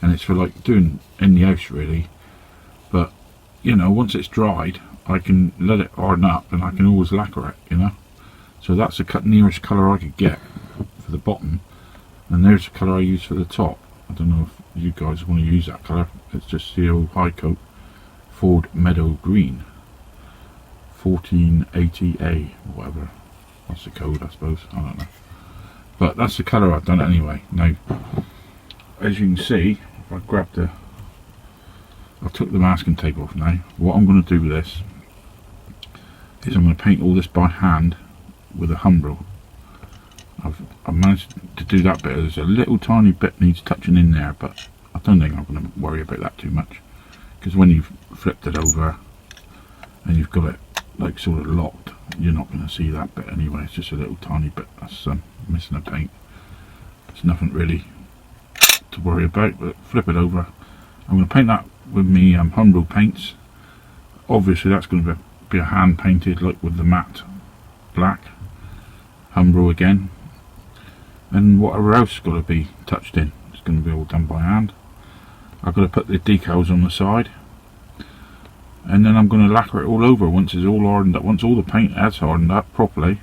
and it's for like doing in the house really. But you know, once it's dried, I can let it harden up and I can always lacquer it, you know. So that's the nearest colour I could get for the bottom, and there's the colour I use for the top. I don't know if you guys want to use that colour. It's just the old high coat Ford Meadow Green 1480A or whatever. That's the code, I suppose. I don't know. But that's the colour I've done it anyway. Now, as you can see, if I grab I took the masking tape off now. What I'm going to do with this is I'm going to paint all this by hand with a Humbrol. I've managed to do that bit. There's a little tiny bit needs touching in there, but I don't think I'm going to worry about that too much, because when you've flipped it over and you've got it like sort of locked, you're not going to see that bit anyway. It's just a little tiny bit that's missing a paint. It's nothing really to worry about, but flip it over. I'm going to paint that with me Humbrol paints. Obviously that's going to be a hand painted, like with the matte black Humbrol again, and whatever else got to be touched in, it's going to be all done by hand. I've got to put the decals on the side, and then I'm going to lacquer it all over once it's all hardened up. Once all the paint has hardened up properly,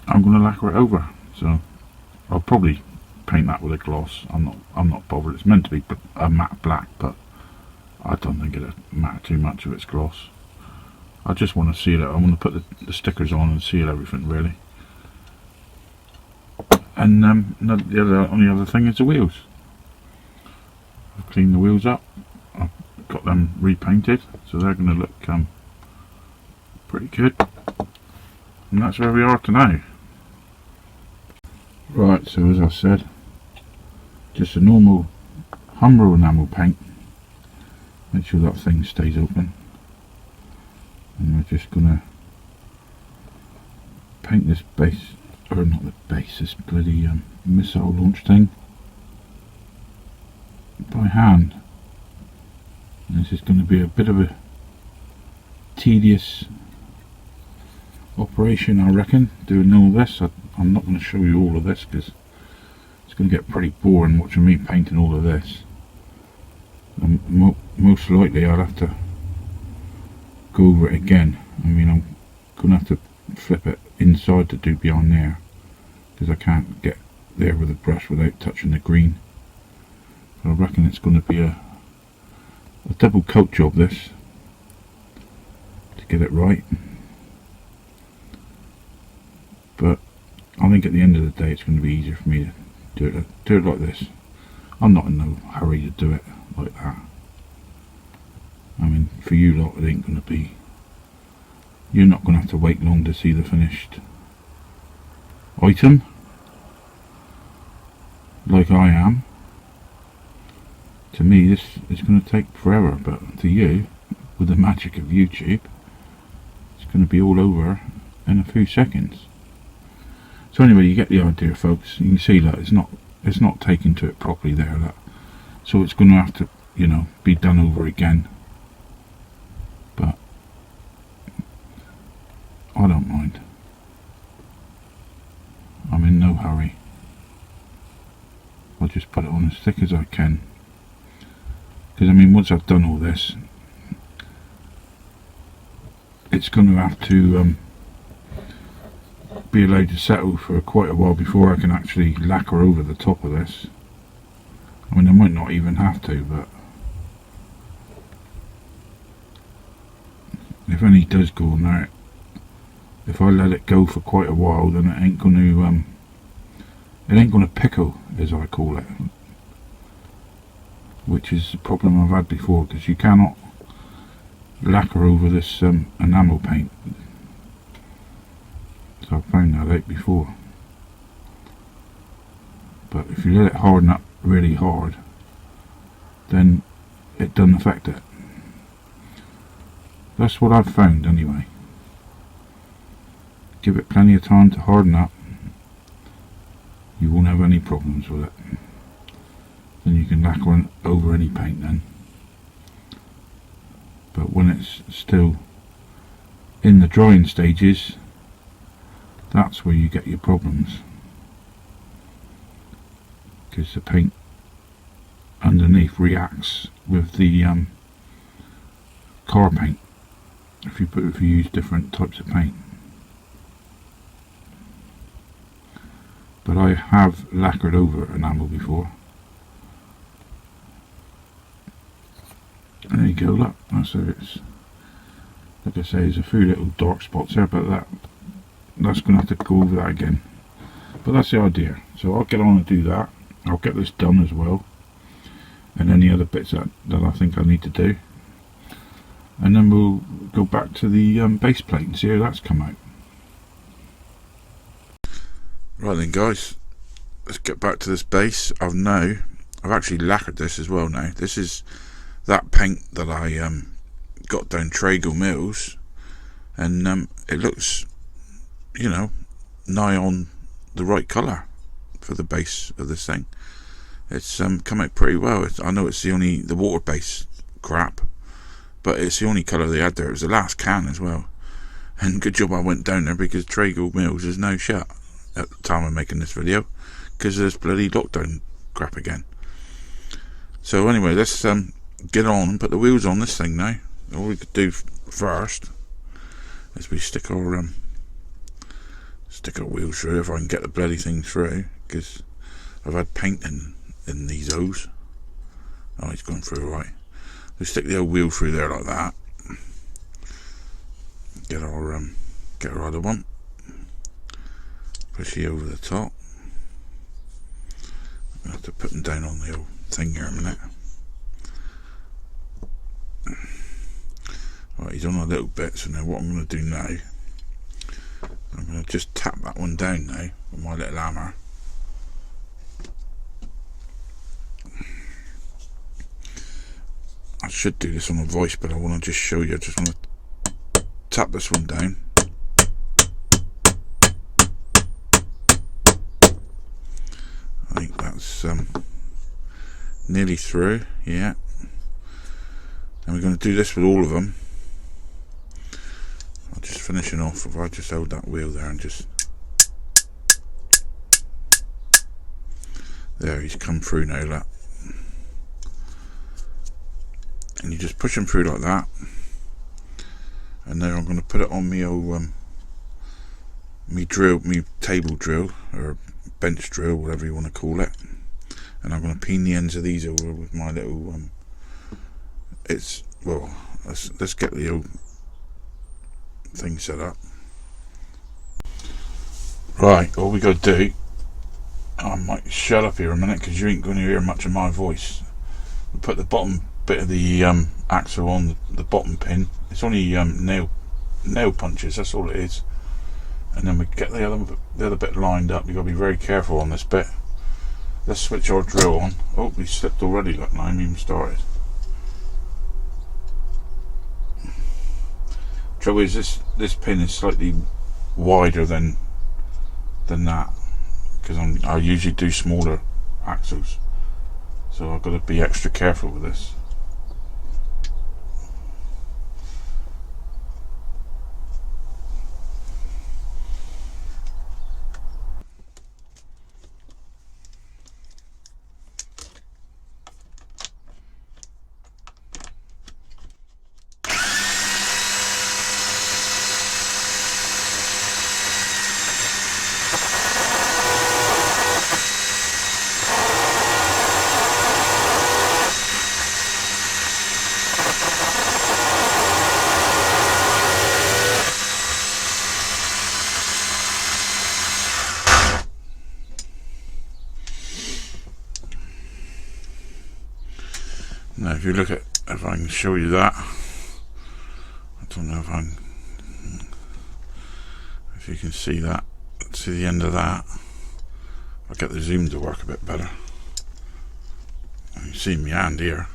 I'm going to lacquer it over. So I'll probably paint that with a gloss. I'm not bothered. It's meant to be a matte black, but I don't think it'll matter too much if it's gloss. I just want to seal it. I want to put the stickers on and seal everything really. And the only other thing is the wheels. I've cleaned the wheels up. I've got them repainted, so they're going to look pretty good. And that's where we are tonight. Right, so as I said, just a normal Humbrol enamel paint. Make sure that thing stays open. And we're just going to paint this base, or not the base, this bloody missile launch thing by hand. And this is going to be a bit of a tedious operation, I reckon, doing all this. I'm not going to show you all of this because it's going to get pretty boring watching me painting all of this. And most likely I'll have to go over it again. I mean, I'm going to have to flip it inside to do behind there, because I can't get there with a brush without touching the green. So I reckon it's going to be a double coat job, this, to get it right. But I think at the end of the day it's going to be easier for me to do it like this. I'm not in no hurry to do it like that. I mean, for you lot it ain't going to be, you're not going to have to wait long to see the finished item like I am. To me this is going to take forever, but to you, with the magic of YouTube, it's going to be all over in a few seconds. So anyway, you get the idea, folks. You can see that it's not taken to it properly there, that, so it's going to have to, you know, be done over again. But I I don't mind. I'm in no hurry. I'll just put it on as thick as I can, because I mean, once I've done all this, it's going to have to be allowed to settle for quite a while before I can actually lacquer over the top of this. I mean, I might not even have to, but if any does go on there, if I let it go for quite a while, then it ain't going to pickle, as I call it, which is a problem I've had before, because you cannot lacquer over this enamel paint. So I've found that out before. But if you let it harden up really hard, then it doesn't affect it. That's what I've found anyway. Give it plenty of time to harden up, you won't have any problems with it. Then you can lacquer over any paint then. But when it's still in the drying stages, that's where you get your problems, because the paint underneath reacts with the car paint if you use different types of paint. But I have lacquered over enamel before. There you go, look, that's how it's, like I say, there's a few little dark spots there, but that's going to have to go over that again. But that's the idea. So I'll get on and do that. I'll get this done as well, and any other bits that I think I need to do, and then we'll go back to the base plate and see how that's come out. Right then guys, let's get back to this base. I've actually lacquered this as well now. This is that paint that I got down Traeger Mills, and it looks, you know, nigh on the right colour for the base of this thing. It's come out pretty well. I know it's the water base crap, but it's the only colour they had there. It was the last can as well, and good job I went down there, because Traeger Mills is now shut at the time of making this video, because of this bloody lockdown crap again. So anyway, let's get on and put the wheels on this thing now. All we could do first is we stick our wheels through, if I can get the bloody thing through, because I've had paint in these O's. Oh, it's gone through right. We stick the old wheel through there like that. Get our other one. Push it over the top. I have to put them down on the old thing here a minute. Right, he's on a little bit, so now what I'm going to do now, I'm going to just tap that one down now with my little hammer. I should do this on a voice, but I want to just show you. I just want to tap this one down. I think that's nearly through, yeah. And we're going to do this with all of them. I'll just finish it off. If I just hold that wheel there and just, there, he's come through now, look. And you just push him through like that, and now I'm going to put it on me me table drill, or bench drill, whatever you want to call it, and I'm going to peen the ends of these over with my little let's get the old thing set up. Right, all we got to do, I might shut up here a minute because you ain't going to hear much of my voice. We put the bottom bit of the axle on the bottom pin. It's only nail punches, that's all it is. And then we get the other bit lined up. You've got to be very careful on this bit. Let's switch our drill on. Oh, we slipped already, look, I haven't even started. Trouble is, this pin is slightly wider than that, because I usually do smaller axles, so I've got to be extra careful with this. Now if you look at, if I can show you that, I don't know if you can see that, see the end of that. I'll get the zoom to work a bit better. You can see my hand here.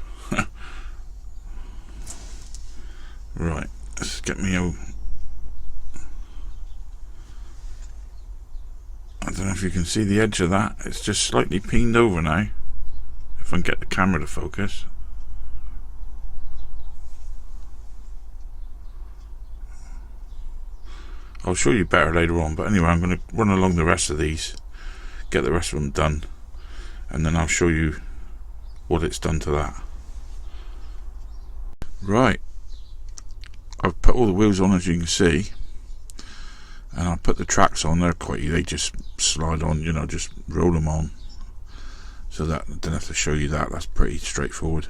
Right, let's get me out. I don't know if you can see the edge of that. It's just slightly peened over now. If I can get the camera to focus. I'll show you better later on, but anyway, I'm going to run along the rest of these, get the rest of them done, and then I'll show you what it's done to that. Right, I've put all the wheels on, as you can see, and I'll put the tracks on. They're quite easy, they just slide on, you know, just roll them on, so that I don't have to show you that. That's pretty straightforward.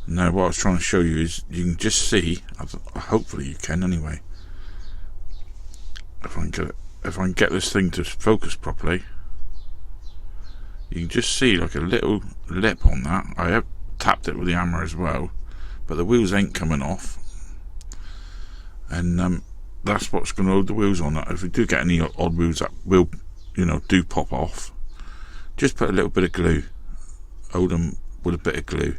Now what I was trying to show you is, you can just see, hopefully you can anyway, if I can get this thing to focus properly, you can just see like a little lip on that. I have tapped it with the hammer as well, but the wheels ain't coming off, and that's what's going to hold the wheels on. If we do get any odd wheels that will, you know, do pop off, just put a little bit of glue, hold them with a bit of glue,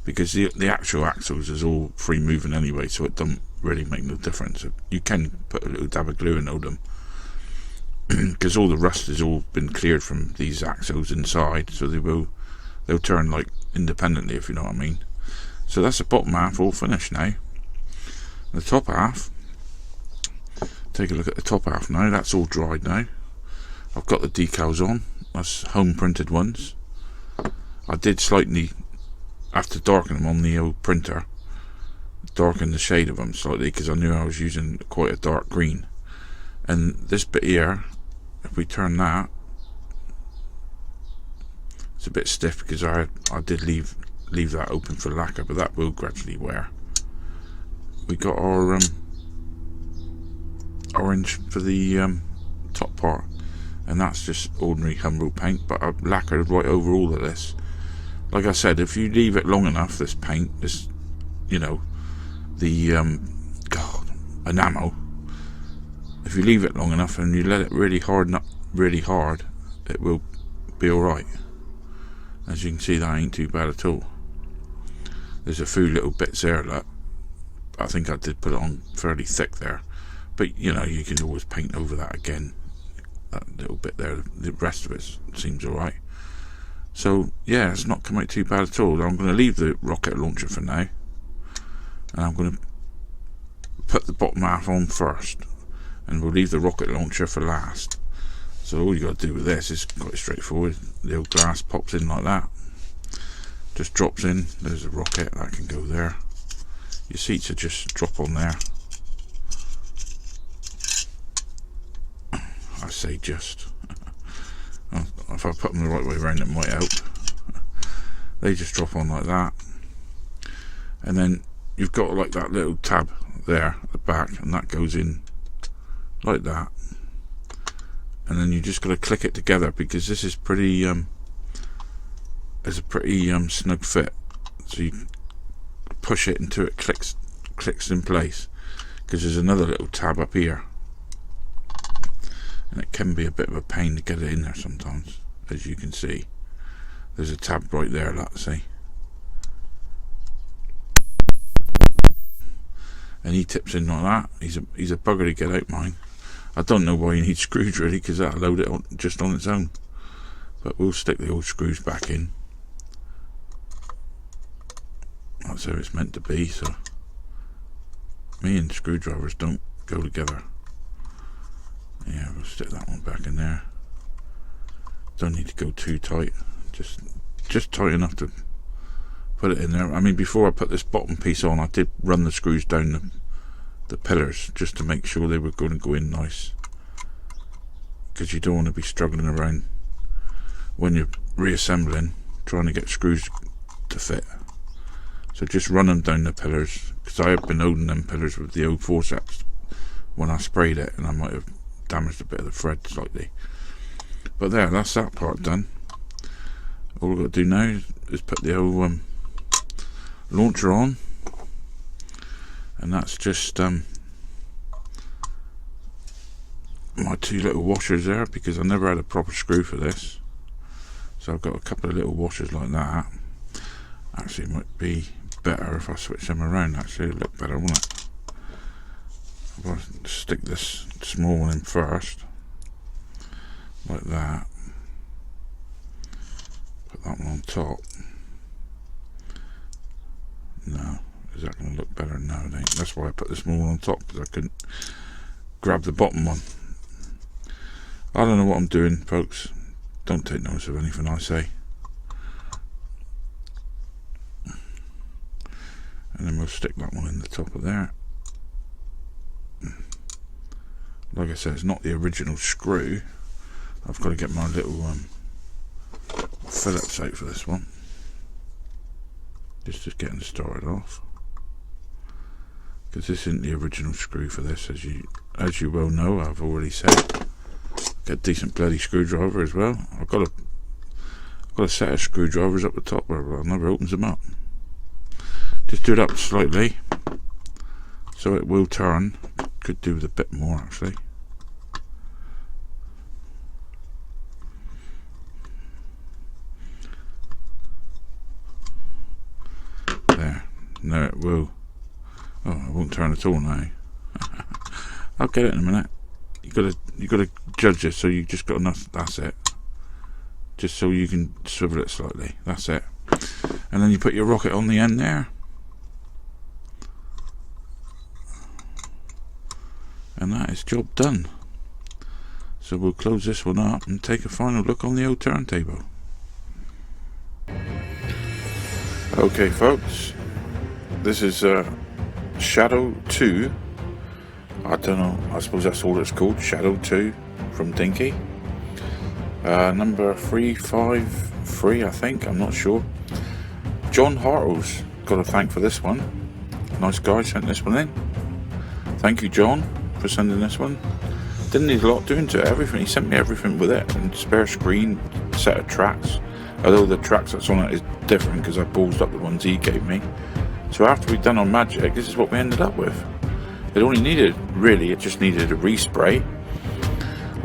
because the actual axles is all free moving anyway, so it doesn't really make no difference. You can put a little dab of glue and hold them, because all the rust has all been cleared from these axles inside, so they'll turn like independently, if you know what I mean. So that's the bottom half all finished now. The top half, take a look at the top half now. That's all dried now. I've got the decals on. That's home printed ones. I did slightly have to darken them on the old printer, darken the shade of them slightly, because I knew I was using quite a dark green. And this bit here, if we turn that, it's a bit stiff because I did leave that open for lacquer, but that will gradually wear. We got our orange for the top part, and that's just ordinary Humbrol paint, but I've lacquered right over all of this. Like I said, if you leave it long enough, this paint, this, you know, the enamel, if you leave it long enough and you let it really harden up really hard, it will be alright. As you can see, that ain't too bad at all. There's a few little bits there that I think I did put it on fairly thick there, but you know, you can always paint over that again, that little bit there. The rest of it seems alright. So yeah, it's not come out too bad at all. I'm going to leave the rocket launcher for now, and I'm going to put the bottom half on first, and we'll leave the rocket launcher for last. So all you got to do with this is quite straightforward. The old glass pops in like that, just drops in. There's a rocket that can go there. Your seats are just drop on there. I say just. If I put them the right way around, it might help. They just drop on like that, and then you've got like that little tab there at the back, and that goes in like that, and then you just got to click it together, because this is pretty it's a pretty snug fit, so you push it until it clicks in place, because there's another little tab up here, and it can be a bit of a pain to get it in there sometimes. As you can see, there's a tab right there, let's see, and he tips in like that. He's a bugger to get out, mine. I don't know why you need screws really, because that'll load it on, just on its own, but we'll stick the old screws back in. That's how it's meant to be. So me and screwdrivers don't go together. Yeah, we'll stick that one back in there. Don't need to go too tight, just tight enough to put it in there. I mean, before I put this bottom piece on, I did run the screws down the pillars just to make sure they were going to go in nice, because you don't want to be struggling around when you're reassembling trying to get screws to fit. So just run them down the pillars, because I have been holding them pillars with the old forceps when I sprayed it, and I might have damaged a bit of the thread slightly. But there, that's that part done. All we've got to do now is put the old launcher on, and that's just my two little washers there, because I never had a proper screw for this, so I've got a couple of little washers like that. Actually, it might be better if I switch them around. Actually, it'll look better, won't it? If I stick this small one in first, like that, put that one on top. No, is that going to look better? No, it ain't. That's why I put the small one on top, because I couldn't grab the bottom one. I don't know what I'm doing, folks. Don't take notice of anything I say. And then we'll stick that one in the top of there. Like I said, it's not the original screw. I've got to get my little Phillips out for this one. Just getting started off, because this isn't the original screw for this, as you well know. I've already said. Get a decent bloody screwdriver as well. I've got a set of screwdrivers up the top where I never opens them up. Just do it up slightly, so it will turn. Could do with a bit more actually. There. No, it will. Oh, it won't turn at all now. I'll get it in a minute. You gotta judge it, so you just got enough. That's it. Just so you can swivel it slightly. That's it. And then you put your rocket on the end there. And that is job done. So we'll close this one up and take a final look on the old turntable. Okay, folks, this is Shadow 2. I don't know, I suppose that's all it's called, Shadow 2 from Dinky. Number 353, I think, I'm not sure. John Hartle's got to thank for this one. Nice guy sent this one in. Thank you, John, for sending this one. Didn't need a lot doing to it, everything. He sent me everything with it, and spare screen, set of tracks. Although the tracks that's on it is different because I ballsed up the ones he gave me. So after we'd done our magic, this is what we ended up with. It only needed, really, it just needed a respray.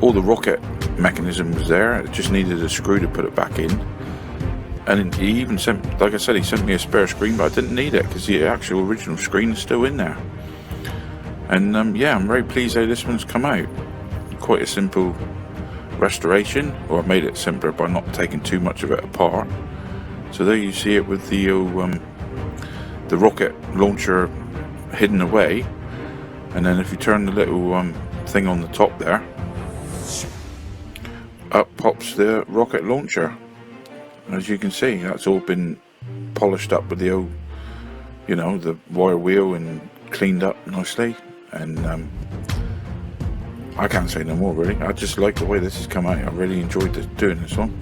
All the rocket mechanism was there, it just needed a screw to put it back in. And he even sent, like I said, he sent me a spare screen, but I didn't need it because the actual original screen is still in there. And yeah, I'm very pleased how this one's come out. Quite a simple restoration, or I made it simpler by not taking too much of it apart. So there you see it with the rocket launcher hidden away, and then if you turn the little thing on the top there, up pops the rocket launcher. As you can see, that's all been polished up with the old, you know, the wire wheel, and cleaned up nicely. And I can't say no more really. I just like the way this has come out. I really enjoyed doing this one.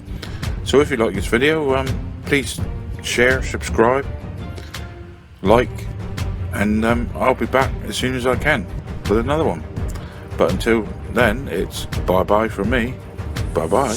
So if you like this video, please share, subscribe, like, and I'll be back as soon as I can with another one. But until then, it's bye bye from me. Bye bye.